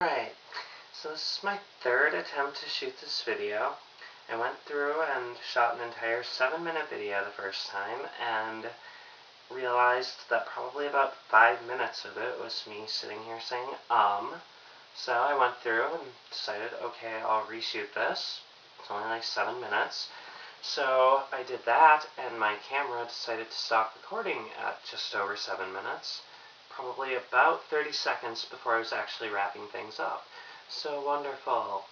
Alright, so this is my third attempt to shoot this video. I went through and shot an entire 7-minute video the first time and realized that probably about 5 minutes of it was me sitting here saying, So I went through and decided, okay, I'll reshoot this. It's only like 7 minutes. So I did that, and my camera decided to stop recording at just over 7 minutes. Probably about 30 seconds before I was actually wrapping things up. So wonderful.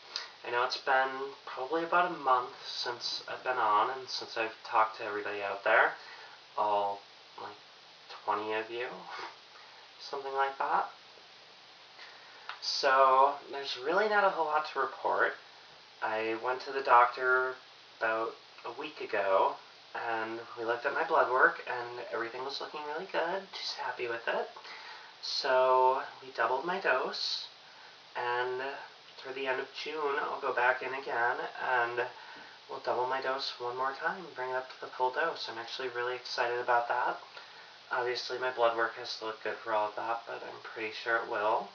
I know it's been probably about a month since I've been on and since I've talked to everybody out there. All, like, 20 of you. Something like that. So, there's really not a whole lot to report. I went to the doctor about a week ago, and we looked at my blood work, and everything was looking really good. She's happy with it. So we doubled my dose, and for the end of June, I'll go back in again, and we'll double my dose one more time, bring it up to the full dose. I'm actually really excited about that. Obviously, my blood work has to look good for all of that, but I'm pretty sure it will.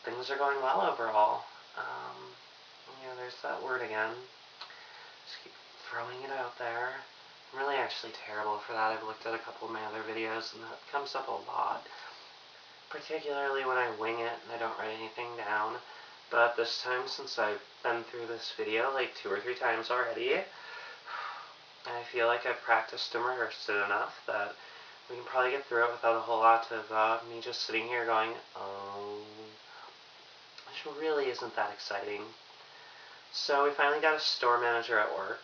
Things are going well overall. There's that word again. Just keep throwing it out there. I'm really actually terrible for that. I've looked at a couple of my other videos, and that comes up a lot. Particularly when I wing it and I don't write anything down. But this time, since I've been through this video like 2 or 3 times already, I feel like I've practiced and rehearsed it enough that we can probably get through it without a whole lot of me just sitting here going, oh, which really isn't that exciting. So we finally got a store manager at work.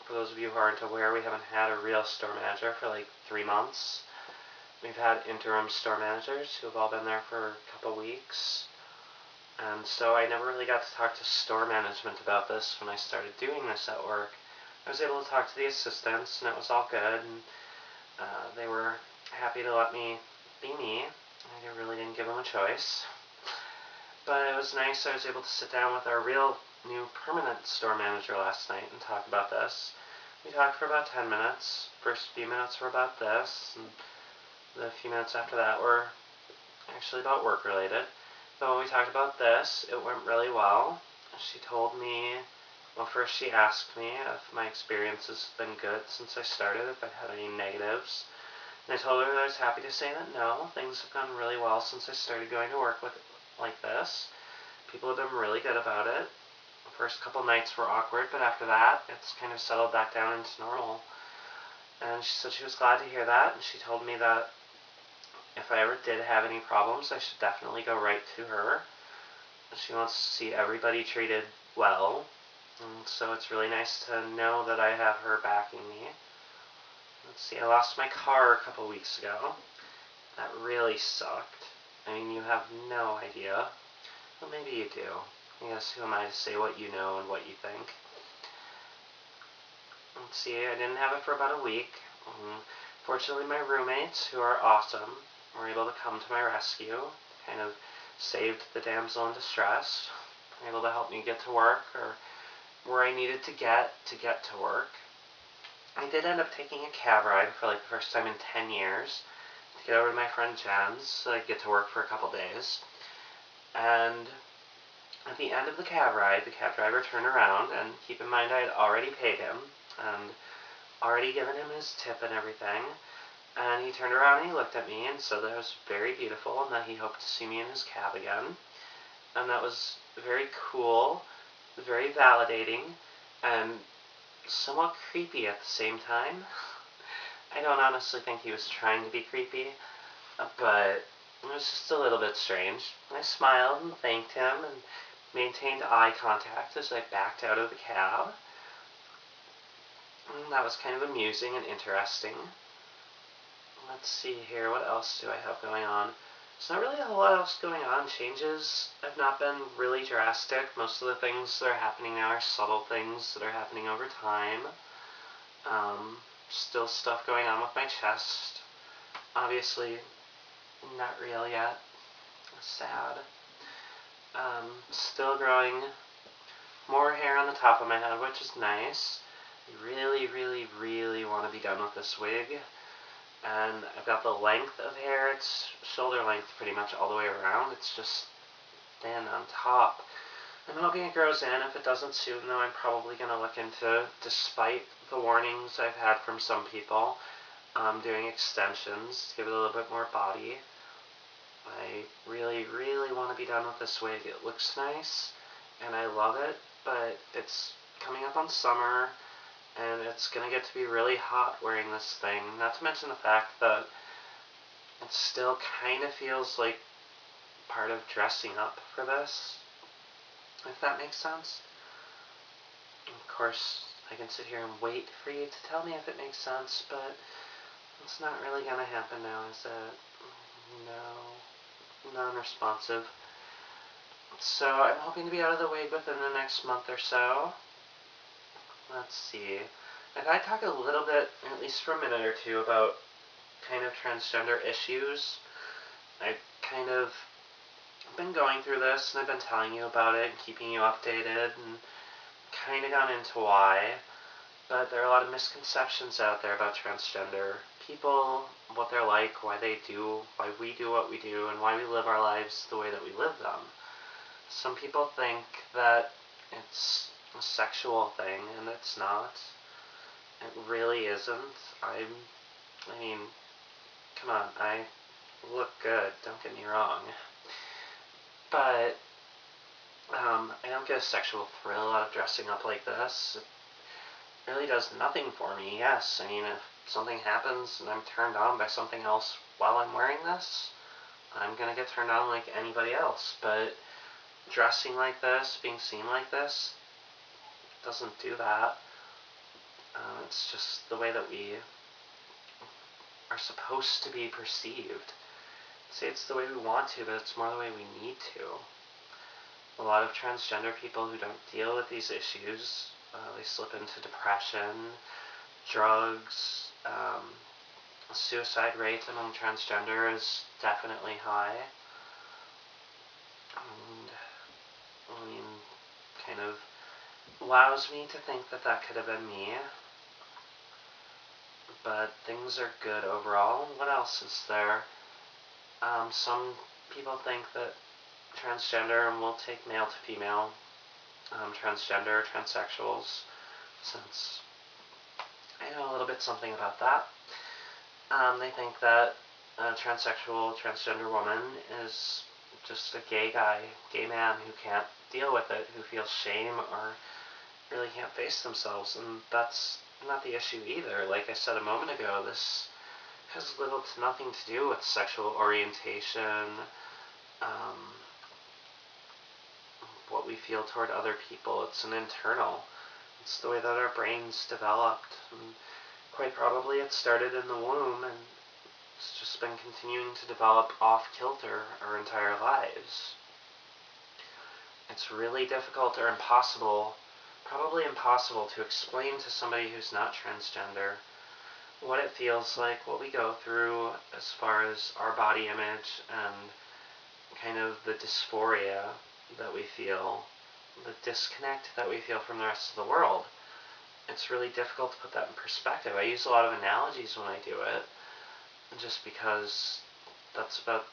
For those of you who aren't aware, we haven't had a real store manager for like 3 months. We've had interim store managers who have all been there for a couple weeks. And so I never really got to talk to store management about this when I started doing this at work. I was able to talk to the assistants, and it was all good, and they were happy to let me be me. I really didn't give them a choice. But it was nice. I was able to sit down with our real new permanent store manager last night and talk about this. We talked for about 10 minutes. First few minutes were about this, and the few minutes after that were actually about work related. So when we talked about this, it went really well. She told me, well, first she asked me if my experience has been good since I started, if I've had any negatives. And I told her that I was happy to say that no, things have gone really well since I started going to work with like this. People have been really good about it. The first couple nights were awkward, but after that, it's kind of settled back down into normal. And she said she was glad to hear that, and she told me that if I ever did have any problems, I should definitely go right to her. She wants to see everybody treated well, and so it's really nice to know that I have her backing me. Let's see, I lost my car a couple weeks ago. That really sucked. I mean, you have no idea. Well, maybe you do. I guess who am I to say what you know and what you think? Let's see, I didn't have it for about a week. Fortunately, my roommates, who are awesome, were able to come to my rescue, kind of saved the damsel in distress, were able to help me get to work, or where I needed to get to work. I did end up taking a cab ride for like the first time in 10 years to get over to my friend Jen's so I could get to work for a couple days. And at the end of the cab ride, the cab driver turned around, and keep in mind I had already paid him and already given him his tip and everything. And he turned around and he looked at me and said that I was very beautiful and that he hoped to see me in his cab again. And that was very cool, very validating, and somewhat creepy at the same time. I don't honestly think he was trying to be creepy, but it was just a little bit strange. I smiled and thanked him and maintained eye contact as I backed out of the cab. And that was kind of amusing and interesting. Let's see here, what else do I have going on? There's not really a whole lot else going on. Changes have not been really drastic. Most of the things that are happening now are subtle things that are happening over time. Still stuff going on with my chest. Obviously, not real yet. Sad. Still growing more hair on the top of my head, which is nice. I really, really, really want to be done with this wig. And I've got the length of hair. It's shoulder length pretty much all the way around. It's just thin on top. I'm hoping it grows in. If it doesn't soon, though, I'm probably going to look into, despite the warnings I've had from some people, doing extensions to give it a little bit more body. I really, really want to be done with this wig. It looks nice, and I love it, but it's coming up on summer, and it's going to get to be really hot wearing this thing. Not to mention the fact that it still kind of feels like part of dressing up for this, if that makes sense. Of course, I can sit here and wait for you to tell me if it makes sense, but it's not really going to happen now, is it? No. Non-responsive. So I'm hoping to be out of the wig within the next month or so. Let's see. If I talk a little bit, at least for a minute or two, about kind of transgender issues. I've kind of been going through this, and I've been telling you about it and keeping you updated, and kind of gone into why. But there are a lot of misconceptions out there about transgender people, what they're like, why they do, why we do what we do, and why we live our lives the way that we live them. Some people think that it's a sexual thing, and it's not. It really isn't. I mean, come on, I look good, don't get me wrong. But I don't get a sexual thrill out of dressing up like this. It really does nothing for me, yes. I mean, if something happens and I'm turned on by something else while I'm wearing this, I'm going to get turned on like anybody else. But dressing like this, being seen like this, doesn't do that. It's just the way that we are supposed to be perceived. Say it's the way we want to, but it's more the way we need to. A lot of transgender people who don't deal with these issues, they slip into depression, drugs, suicide rates among transgender is definitely high. And, I mean, kind of allows me to think that that could have been me. But things are good overall. What else is there? Some people think that transgender, and we'll take male to female, transgender, transsexuals, since I know a little bit something about that. They think that a transsexual, transgender woman is just a gay guy, gay man who can't deal with it, who feels shame or really can't face themselves, and that's not the issue either. Like I said a moment ago, this has little to nothing to do with sexual orientation, what we feel toward other people. It's an internal. It's the way that our brains developed, and quite probably it started in the womb, and it's just been continuing to develop off-kilter our entire lives. It's really difficult or impossible, probably impossible, to explain to somebody who's not transgender what it feels like, what we go through as far as our body image and kind of the dysphoria that we feel, the disconnect that we feel from the rest of the world. It's really difficult to put that in perspective. I use a lot of analogies when I do it, just because that's about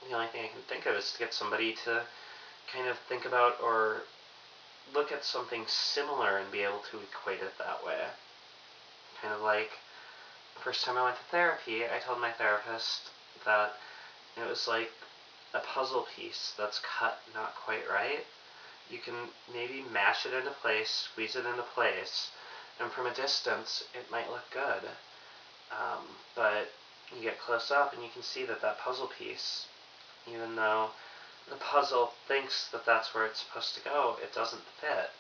the only thing I can think of, is to get somebody to kind of think about or look at something similar and be able to equate it that way. Kind of like the first time I went to therapy, I told my therapist that it was like a puzzle piece that's cut not quite right. You can maybe mash it into place, squeeze it into place, and from a distance it might look good. But you get close up and you can see that that puzzle piece, even though the puzzle thinks that that's where it's supposed to go, it doesn't fit.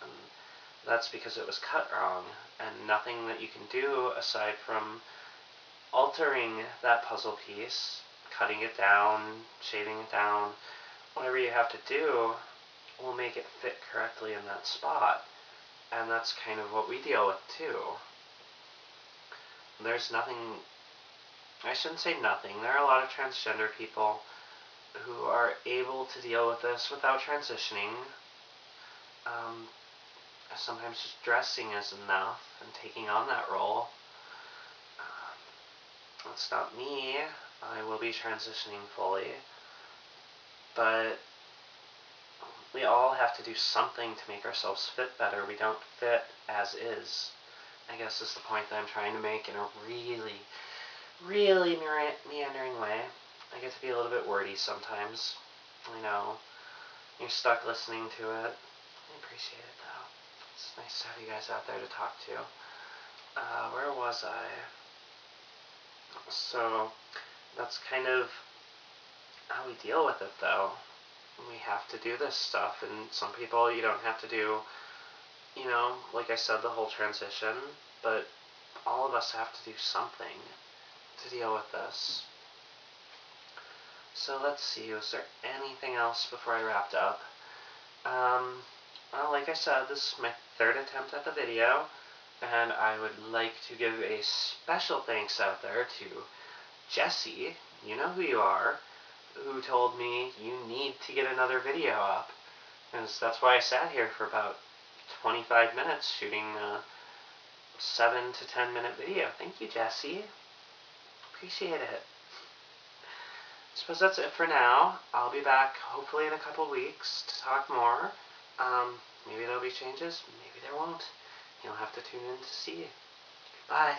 And that's because it was cut wrong, and nothing that you can do aside from altering that puzzle piece, cutting it down, shaving it down, whatever you have to do will make it fit correctly in that spot. And that's kind of what we deal with too. There's nothing, I shouldn't say nothing, there are a lot of transgender people who are able to deal with this without transitioning. Sometimes just dressing is enough and taking on that role. That's not me. I will be transitioning fully. But we all have to do something to make ourselves fit better. We don't fit as is, I guess is the point that I'm trying to make in a really, really meandering way. I get to be a little bit wordy sometimes. I know. You're stuck listening to it. I appreciate it, though. It's nice to have you guys out there to talk to. Where was I? So, that's kind of how we deal with it, though. We have to do this stuff, and some people you don't have to do, like I said, the whole transition, but all of us have to do something to deal with this. So let's see, was there anything else before I wrapped up? Well, like I said, this is my third attempt at the video, and I would like to give a special thanks out there to Jesse, you know who you are, who told me you need to get another video up. And that's why I sat here for about 25 minutes shooting a 7 to 10 minute video. Thank you, Jesse. Appreciate it. I suppose that's it for now. I'll be back hopefully in a couple weeks to talk more. Maybe there'll be changes, maybe there won't. You'll have to tune in to see. Bye.